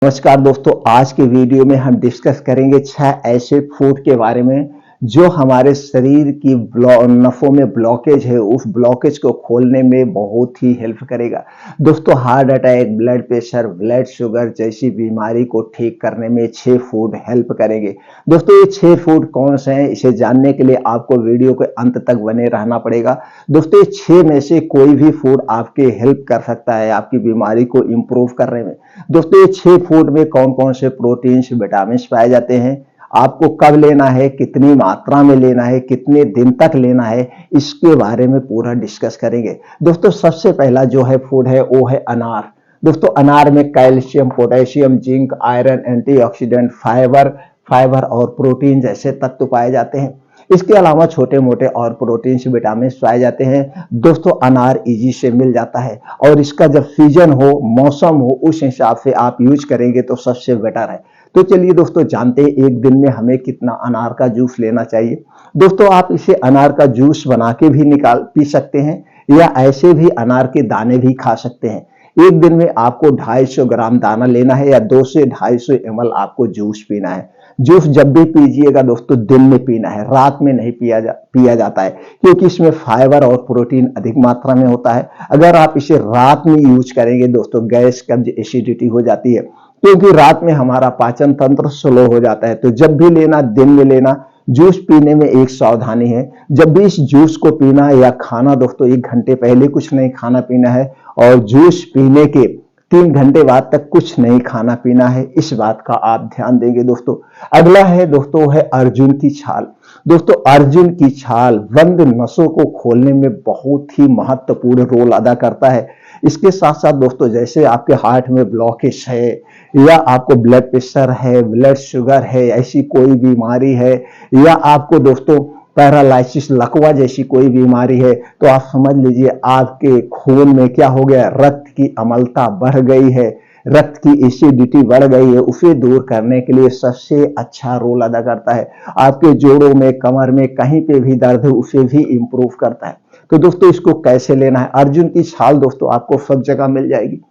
नमस्कार दोस्तों, आज के वीडियो में हम डिस्कस करेंगे 6 ऐसे फूड के बारे में जो हमारे शरीर की नसों में ब्लॉकेज है, उस ब्लॉकेज को खोलने में बहुत ही हेल्प करेगा। दोस्तों, heart attack, blood pressure, blood sugar जैसी बीमारी को ठीक करने में 6 फूड हेल्प करेंगे। दोस्तों, ये 6 फूड कौन से हैं, इसे जानने के लिए आपको वीडियो के अंत तक बने रहना पड़ेगा। दोस्तों, ये 6 में से कोई भी फूड आपके हेल्प कर सकता है आपकी बीमारी को इम्प्रूव करने में। दोस्तों, ये 6 फूड में कौन कौन से प्रोटीन्स, विटामिन पाए जाते हैं, आपको कब लेना है, कितनी मात्रा में लेना है, कितने दिन तक लेना है, इसके बारे में पूरा डिस्कस करेंगे। दोस्तों, सबसे पहला जो है फूड है वो है अनार। दोस्तों, अनार में calcium, potassium, zinc, iron, antioxidant, fibre और प्रोटीन जैसे तत्व पाए जाते हैं। इसके अलावा छोटे मोटे और प्रोटीन्स, विटामिन पाए जाते हैं। दोस्तों, अनार इजी से मिल जाता है और इसका जब सीजन हो, मौसम हो, उस हिसाब से आप यूज करेंगे तो सबसे बेटर है। तो चलिए दोस्तों, जानते हैं एक दिन में हमें कितना अनार का जूस लेना चाहिए। दोस्तों, आप इसे अनार का जूस बना के भी पी सकते हैं या ऐसे भी अनार के दाने भी खा सकते हैं। एक दिन में आपको 250 ग्राम दाना लेना है या 2 से 250 ml आपको जूस पीना है। जूस जब भी पीजिएगा दोस्तों, दिन में पीना है, रात में नहीं पिया जाता है, क्योंकि इसमें फाइबर और प्रोटीन अधिक मात्रा में होता है। अगर आप इसे रात में यूज करेंगे दोस्तों, गैस, कब्ज, एसिडिटी हो जाती है, क्योंकि रात में हमारा पाचन तंत्र स्लो हो जाता है। तो जब भी लेना, दिन में लेना। जूस पीने में एक सावधानी है, जब भी इस जूस को पीना या खाना दोस्तों, 1 घंटे पहले कुछ नहीं खाना पीना है और जूस पीने के 3 घंटे बाद तक कुछ नहीं खाना पीना है। इस बात का आप ध्यान देंगे दोस्तों। अगला है दोस्तों, है अर्जुन की छाल। दोस्तों, अर्जुन की छाल बंद नसों को खोलने में बहुत ही महत्वपूर्ण रोल अदा करता है। इसके साथ साथ दोस्तों, जैसे आपके हार्ट में ब्लॉकेज है या आपको ब्लड प्रेशर है, ब्लड शुगर है, ऐसी कोई बीमारी है, या आपको दोस्तों पैरालिसिस, लकवा जैसी कोई बीमारी है, तो आप समझ लीजिए आपके खून में क्या हो गया, रक्त की अम्लता बढ़ गई है, रक्त की एसिडिटी बढ़ गई है। उसे दूर करने के लिए सबसे अच्छा रोल अदा करता है। आपके जोड़ों में, कमर में कहीं पे भी दर्द है, उसे भी इंप्रूव करता है। तो दोस्तों, इसको कैसे लेना है? अर्जुन की छाल दोस्तों आपको सब जगह मिल जाएगी।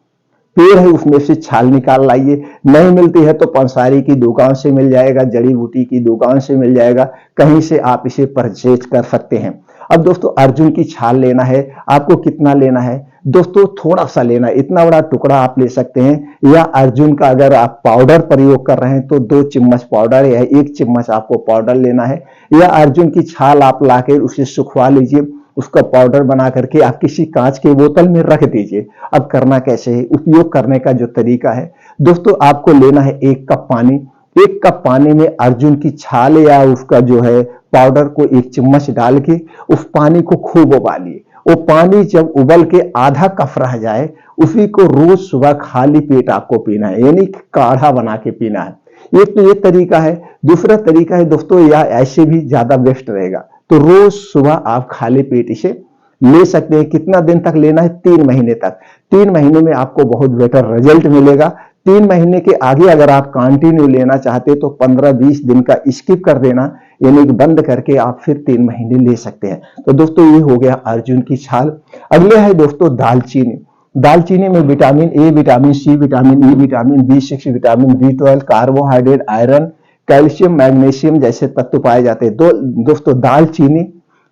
पेड़ है, उसमें से छाल निकाल लाइए। नहीं मिलती है तो पंसारी की दुकान से मिल जाएगा, जड़ी बूटी की दुकान से मिल जाएगा, कहीं से आप इसे परचेज कर सकते हैं। अब दोस्तों, अर्जुन की छाल लेना है, आपको कितना लेना है? दोस्तों, थोड़ा सा लेना है, इतना बड़ा टुकड़ा आप ले सकते हैं। या अर्जुन का अगर आप पाउडर प्रयोग कर रहे हैं तो 2 चम्मच पाउडर या 1 चम्मच आपको पाउडर लेना है। या अर्जुन की छाल आप लाके उसे सुखवा लीजिए, उसका पाउडर बना करके आप किसी कांच के बोतल में रख दीजिए। अब करना कैसे है? उपयोग करने का जो तरीका है दोस्तों, आपको लेना है 1 कप पानी। 1 कप पानी में अर्जुन की छाल या उसका जो है पाउडर को 1 चम्मच डाल के उस पानी को खूब उबालिए। वो पानी जब उबल के आधा कप रह जाए, उसी को रोज सुबह खाली पेट आपको पीना है, यानी काढ़ा बना के पीना है। एक तो ये तरीका है। दूसरा तरीका है दोस्तों, या ऐसे भी ज्यादा बेस्ट रहेगा, तो रोज सुबह आप खाली पेट इसे ले सकते हैं। कितना दिन तक लेना है? 3 महीने तक। 3 महीने में आपको बहुत बेटर रिजल्ट मिलेगा। 3 महीने के आगे अगर आप कंटिन्यू लेना चाहते तो 15-20 दिन का स्किप कर देना, यानी कि बंद करके आप फिर 3 महीने ले सकते हैं। तो दोस्तों, ये हो गया अर्जुन की छाल। अगले है दोस्तों दालचीनी। दालचीनी में vitamin A, vitamin C, vitamin E, vitamin B6, vitamin B12, carbohydrate, iron, calcium, magnesium जैसे तत्व पाए जाते हैं। दोस्तों, दालचीनी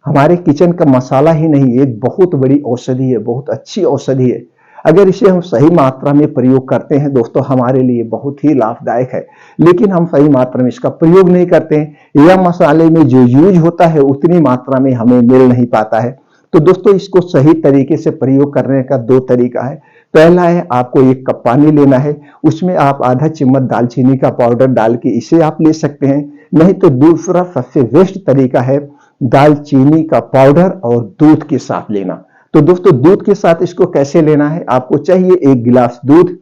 हमारे किचन का मसाला ही नहीं, एक बहुत बड़ी औषधि है, बहुत अच्छी औषधि है। अगर इसे हम सही मात्रा में प्रयोग करते हैं दोस्तों, हमारे लिए बहुत ही लाभदायक है। लेकिन हम सही मात्रा में इसका प्रयोग नहीं करते हैं, या मसाले में जो यूज होता है उतनी मात्रा में हमें मिल नहीं पाता है। तो दोस्तों, इसको सही तरीके से प्रयोग करने का 2 तरीका है। पहला है, आपको 1 कप पानी लेना है, उसमें आप आधा चम्मच दालचीनी का पाउडर डाल के इसे आप ले सकते हैं। नहीं तो दूसरा सबसे बेस्ट तरीका है, दालचीनी का पाउडर और दूध के साथ लेना। तो दोस्तों, दूध के साथ इसको कैसे लेना है? आपको चाहिए 1 गिलास दूध।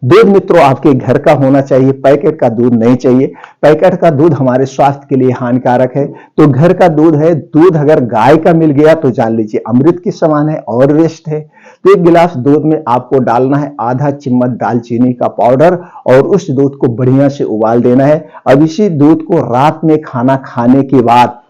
दूध मित्रों आपके घर का होना चाहिए, पैकेट का दूध नहीं चाहिए। पैकेट का दूध हमारे स्वास्थ्य के लिए हानिकारक है। तो घर का दूध है। दूध अगर गाय का मिल गया तो जान लीजिए अमृत के समान है और बेस्ट है। तो 1 गिलास दूध में आपको डालना है आधा चम्मच दालचीनी का पाउडर और उस दूध को बढ़िया से उबाल देना है। अब इसी दूध को रात में खाना खाने के बाद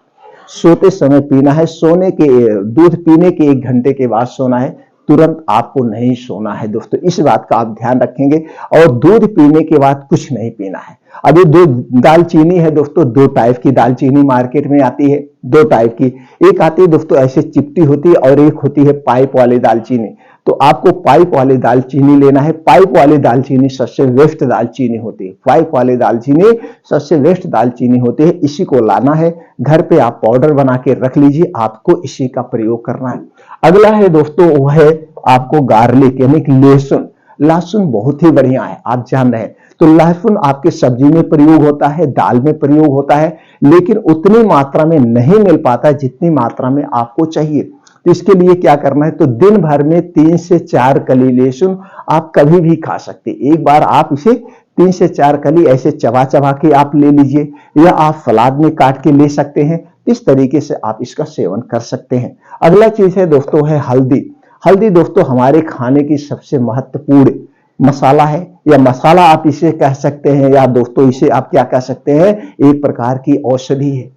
सोते समय पीना है। दूध पीने के 1 घंटे के बाद सोना है। तुरंत आपको नहीं सोना है दोस्तों, इस बात का आप ध्यान रखेंगे। और दूध पीने के बाद कुछ नहीं पीना है। अभी दो दालचीनी है दोस्तों, दो टाइप की दालचीनी मार्केट में आती है, दो टाइप की। एक आती है दोस्तों ऐसे चिपटी होती है और एक होती है पाइप वाली दालचीनी। तो आपको पाइप वाली दालचीनी लेना है। पाइप वाली दालचीनी सबसे बेस्ट दालचीनी होती है। पाइप वाली दालचीनी सबसे बेस्ट दालचीनी होती है, इसी को लाना है। घर पे आप पाउडर बना के रख लीजिए, आपको इसी का प्रयोग करना है। अगला है दोस्तों वो है आपको गार्लिक यानी कि लहसुन। लहसुन बहुत ही बढ़िया है, आप जान रहे हैं। तो लहसुन आपके सब्जी में प्रयोग होता है, दाल में प्रयोग होता है, लेकिन उतनी मात्रा में नहीं मिल पाता जितनी मात्रा में आपको चाहिए। तो इसके लिए क्या करना है, तो दिन भर में 3 से 4 कली लहसुन आप कभी भी खा सकते। एक बार आप इसे 3 से 4 कली ऐसे चबा चबा के आप ले लीजिए, या आप सलाद में काट के ले सकते हैं। इस तरीके से आप इसका सेवन कर सकते हैं। अगला चीज है दोस्तों है हल्दी। हल्दी दोस्तों हमारे खाने की सबसे महत्वपूर्ण मसाला है, या मसाला आप इसे कह सकते हैं, या दोस्तों इसे आप क्या कह सकते हैं, एक प्रकार की औषधि है।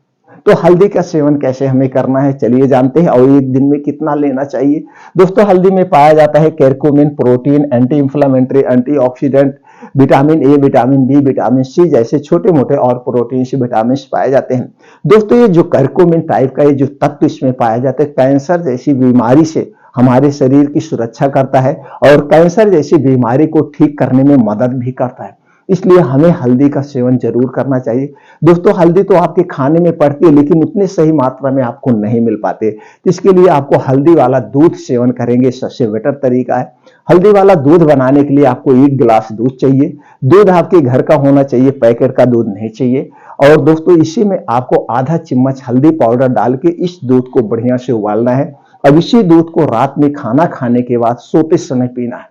तो हल्दी का सेवन कैसे हमें करना है चलिए जानते हैं, और एक दिन में कितना लेना चाहिए। दोस्तों हल्दी में पाया जाता है curcumin, protein, anti inflammatory, antioxidant, vitamin A, vitamin B, vitamin C जैसे छोटे मोटे और प्रोटीन से विटामिन पाए जाते हैं। दोस्तों ये जो कैरक्यूमिन टाइप का ये जो तत्व इसमें पाया जाता है, कैंसर जैसी बीमारी से हमारे शरीर की सुरक्षा करता है, और कैंसर जैसी बीमारी को ठीक करने में मदद भी करता है। इसलिए हमें हल्दी का सेवन जरूर करना चाहिए। दोस्तों हल्दी तो आपके खाने में पड़ती है, लेकिन उतनी सही मात्रा में आपको नहीं मिल पाते। इसके लिए आपको हल्दी वाला दूध सेवन करेंगे, सबसे बेटर तरीका है। हल्दी वाला दूध बनाने के लिए आपको 1 गिलास दूध चाहिए। दूध आपके घर का होना चाहिए, पैकेट का दूध नहीं चाहिए। और दोस्तों इसी में आपको आधा चम्मच हल्दी पाउडर डाल के इस दूध को बढ़िया से उबालना है। अब इसी दूध को रात में खाना खाने के बाद सोते समय पीना है।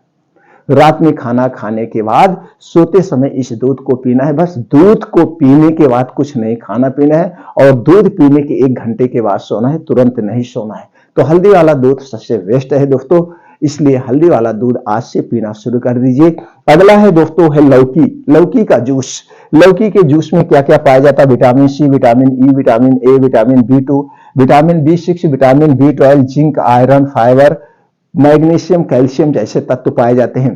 रात में खाना खाने के बाद सोते समय इस दूध को पीना है। बस दूध को पीने के बाद कुछ नहीं खाना पीना है, और दूध पीने के 1 घंटे के बाद सोना है, तुरंत नहीं सोना है। तो हल्दी वाला दूध सबसे बेस्ट है दोस्तों, इसलिए हल्दी वाला दूध आज से पीना शुरू कर दीजिए। अगला है दोस्तों है लौकी। लौकी का जूस। लौकी के जूस में क्या क्या पाया जाता है, vitamin C, vitamin E, vitamin A, vitamin B2, vitamin B6, vitamin B12, zinc, iron, fibre, magnesium, calcium जैसे तत्व पाए जाते हैं।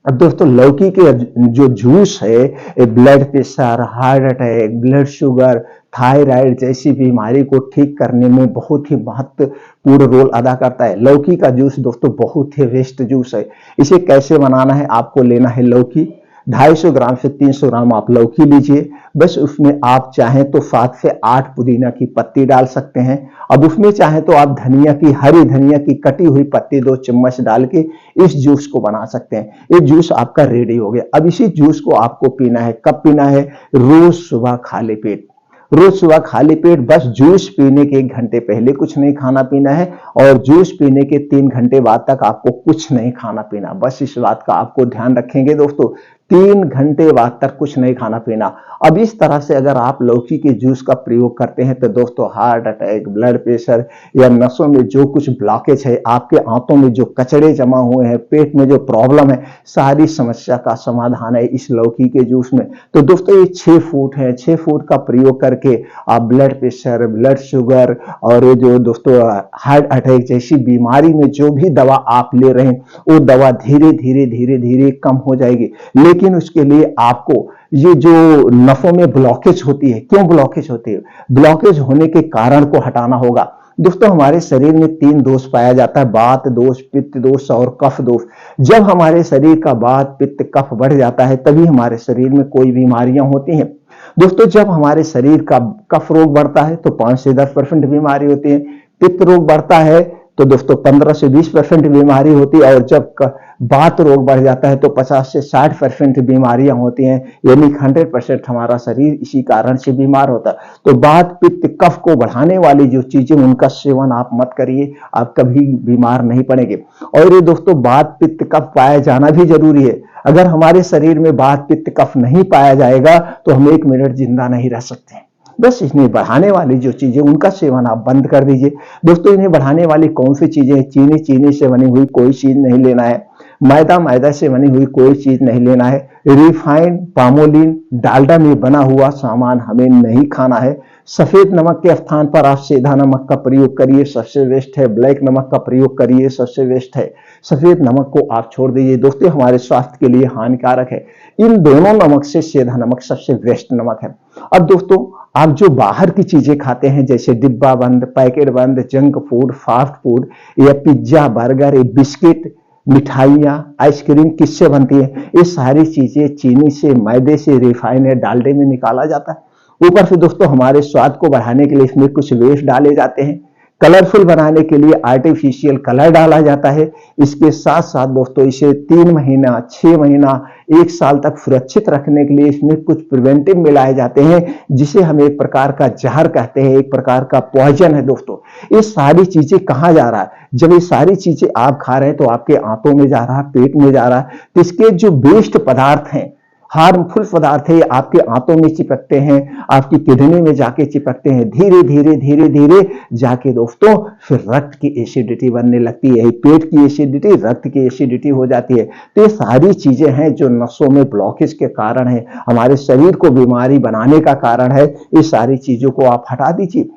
अब दोस्तों लौकी के जो जूस है ये blood pressure, heart attack, blood sugar, thyroid जैसी बीमारी को ठीक करने में बहुत ही महत्वपूर्ण रोल अदा करता है। लौकी का जूस दोस्तों बहुत ही बेस्ट जूस है। इसे कैसे बनाना है, आपको लेना है लौकी, 250 ग्राम से 300 ग्राम आप लौकी लीजिए। बस उसमें आप चाहें तो 7 से 8 पुदीना की पत्ती डाल सकते हैं। अब उसमें चाहें तो आप धनिया की, हरी धनिया की कटी हुई पत्ती 2 चम्मच डाल के इस जूस को बना सकते हैं। ये जूस आपका रेडी हो गया। अब इसी जूस को आपको पीना है। कब पीना है, रोज सुबह खाली पेट। रोज सुबह खाली पेट, बस जूस पीने के 1 घंटे पहले कुछ नहीं खाना पीना है, और जूस पीने के 3 घंटे बाद तक आपको कुछ नहीं खाना पीना। बस इस बात का आपको ध्यान रखेंगे दोस्तों, 3 घंटे बाद तक कुछ नहीं खाना पीना। अब इस तरह से अगर आप लौकी के जूस का प्रयोग करते हैं तो दोस्तों हार्ट अटैक, ब्लड प्रेशर या नसों में जो कुछ ब्लॉकेज है, आपके आंतों में जो कचड़े जमा हुए हैं, पेट में जो प्रॉब्लम है, सारी समस्या का समाधान है इस लौकी के जूस में। तो दोस्तों ये 6 फूड है, 6 फूड का प्रयोग करके आप ब्लड प्रेशर, ब्लड शुगर और जो दोस्तों हार्ट अटैक जैसी बीमारी में जो भी दवा आप ले रहे हैं वो दवा धीरे धीरे धीरे धीरे कम हो जाएगी। लेकिन उसके लिए आपको ये जो नसों में ब्लॉकेज होती है, क्यों ब्लॉकेज होती है, ब्लॉकेज होने के कारण को हटाना होगा। दोस्तों हमारे शरीर में 3 दोष पाया जाता है, वात दोष, पित्त दोष और कफ दोष। जब हमारे शरीर का वात, पित्त, कफ बढ़ जाता है तभी हमारे शरीर में कोई बीमारियां होती हैं। दोस्तों जब हमारे शरीर का कफ रोग बढ़ता है तो 5 से 10% बीमारी होती है, पित्त रोग बढ़ता है तो दोस्तों 15 से 20% बीमारी होती है, और जब वात रोग बढ़ जाता है तो 50 से 60% बीमारियां होती हैं, यानी 100% हमारा शरीर इसी कारण से बीमार होता है। तो वात, पित्त, कफ को बढ़ाने वाली जो चीजें उनका सेवन आप मत करिए, आप कभी बीमार नहीं पड़ेंगे। और ये दोस्तों वात, पित्त, कफ पाया जाना भी जरूरी है। अगर हमारे शरीर में वात, पित्त, कफ नहीं पाया जाएगा तो हम 1 मिनट जिंदा नहीं रह सकते। बस इन्हें बढ़ाने वाली जो चीजें उनका सेवन आप बंद कर दीजिए। दोस्तों इन्हें बढ़ाने वाली कौन सी चीजें हैं, चीनी से बनी हुई कोई चीज नहीं लेना है, मैदा से बनी हुई कोई चीज नहीं लेना है। रिफाइंड, पामोलिन, डालडा में बना हुआ सामान हमें नहीं खाना है। सफेद नमक के स्थान पर आप सीधा नमक का प्रयोग करिए, सबसे बेस्ट है। ब्लैक नमक का प्रयोग करिए, सबसे बेस्ट है। सफेद नमक को आप छोड़ दीजिए दोस्तों, हमारे स्वास्थ्य के लिए हानिकारक है। इन दोनों नमक से सीधा नमक सबसे बेस्ट नमक है। अब दोस्तों, आप जो बाहर की चीजें खाते हैं जैसे डिब्बा बंद, पैकेट बंद, जंक फूड, फास्ट फूड या पिज्जा, बर्गर, बिस्किट, मिठाइयाँ, आइसक्रीम किससे बनती है? ये सारी चीजें चीनी से, मैदे से, रिफाइन या डालडे में निकाला जाता है। ऊपर से दोस्तों हमारे स्वाद को बढ़ाने के लिए इसमें कुछ वेस्ट डाले जाते हैं। कलरफुल बनाने के लिए आर्टिफिशियल कलर डाला जाता है। इसके साथ साथ दोस्तों इसे 3 महीना, 6 महीना, 1 साल तक सुरक्षित रखने के लिए इसमें कुछ प्रिवेंटिव मिलाए जाते हैं, जिसे हम एक प्रकार का जहर कहते हैं, एक प्रकार का पॉइजन है दोस्तों। ये सारी चीजें कहाँ जा रहा है? जब ये सारी चीजें आप खा रहे हैं तो आपके आंतों में जा रहा है, पेट में जा रहा है, तो इसके जो वेस्ट पदार्थ हैं, हार्मफुल पदार्थ है, आपके आंतों में चिपकते हैं, आपकी किडनी में जाके चिपकते हैं, धीरे धीरे धीरे धीरे जाके दोस्तों फिर रक्त की एसिडिटी बनने लगती है। पेट की एसिडिटी रक्त की एसिडिटी हो जाती है। तो ये सारी चीजें हैं जो नसों में ब्लॉकेज के कारण है, हमारे शरीर को बीमारी बनाने का कारण है। ये सारी चीजों को आप हटा दीजिए।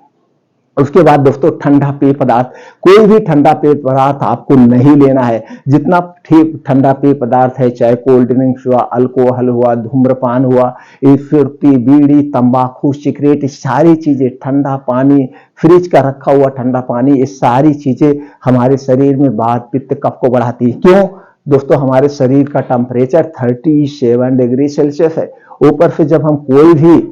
उसके बाद दोस्तों ठंडा पेय पदार्थ, कोई भी ठंडा पेय पदार्थ आपको नहीं लेना है। जितना ठीक ठंडा पेय पदार्थ है, चाहे कोल्ड ड्रिंक्स हुआ, अल्कोहल हुआ, धूम्रपान हुआ, ये फिरती, बीड़ी, तंबाकू, सिगरेट, ये सारी चीजें, ठंडा पानी, फ्रिज का रखा हुआ ठंडा पानी, ये सारी चीजें हमारे शरीर में वात, पित्त, कफ को बढ़ाती है। क्यों दोस्तों? हमारे शरीर का टेम्परेचर 37 डिग्री सेल्सियस है। ऊपर से जब हम कोई भी,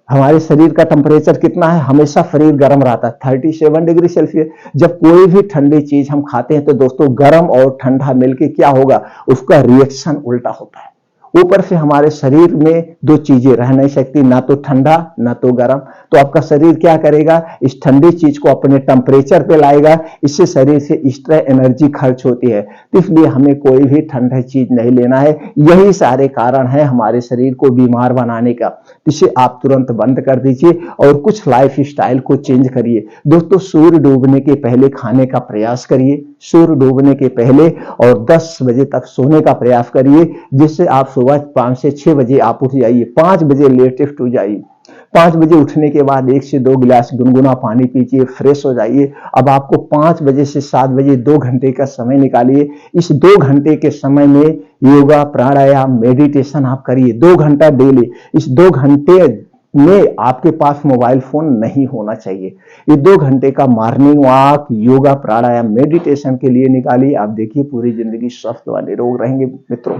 हमारे शरीर का टेम्परेचर कितना है? हमेशा शरीर गर्म रहता है, 37 डिग्री सेल्सियस। जब कोई भी ठंडी चीज हम खाते हैं तो दोस्तों गर्म और ठंडा मिलके क्या होगा? उसका रिएक्शन उल्टा होता है। ऊपर से हमारे शरीर में दो चीजें रह नहीं सकती, ना तो ठंडा ना तो गर्म। तो आपका शरीर क्या करेगा? इस ठंडी चीज को अपने टेम्परेचर पे लाएगा, इससे शरीर से एक्स्ट्रा एनर्जी खर्च होती है। तो इसलिए हमें कोई भी ठंडा चीज नहीं लेना है। यही सारे कारण है हमारे शरीर को बीमार बनाने का। इसे आप तुरंत बंद कर दीजिए और कुछ लाइफ स्टाइल को चेंज करिए। दोस्तों सूर्य डूबने के पहले खाने का प्रयास करिए, सूर्य डूबने के पहले, और 10 बजे तक सोने का प्रयास करिए, जिससे आप सुबह 5 से 6 बजे आप उठ जाइए। 5 बजे लेटेस्ट हो जाइए। 5 बजे उठने के बाद 1 से 2 गिलास गुनगुना पानी पीजिए, फ्रेश हो जाइए। अब आपको 5 बजे से 7 बजे 2 घंटे का समय निकालिए। इस 2 घंटे के समय में योगा, प्राणायाम, मेडिटेशन आप करिए 2 घंटा डेली। इस 2 घंटे में आपके पास मोबाइल फोन नहीं होना चाहिए। ये 2 घंटे का मॉर्निंग वॉक, योगा, प्राणायाम, मेडिटेशन के लिए निकालिए। आप देखिए पूरी जिंदगी स्वस्थ व निरोग रहेंगे मित्रों।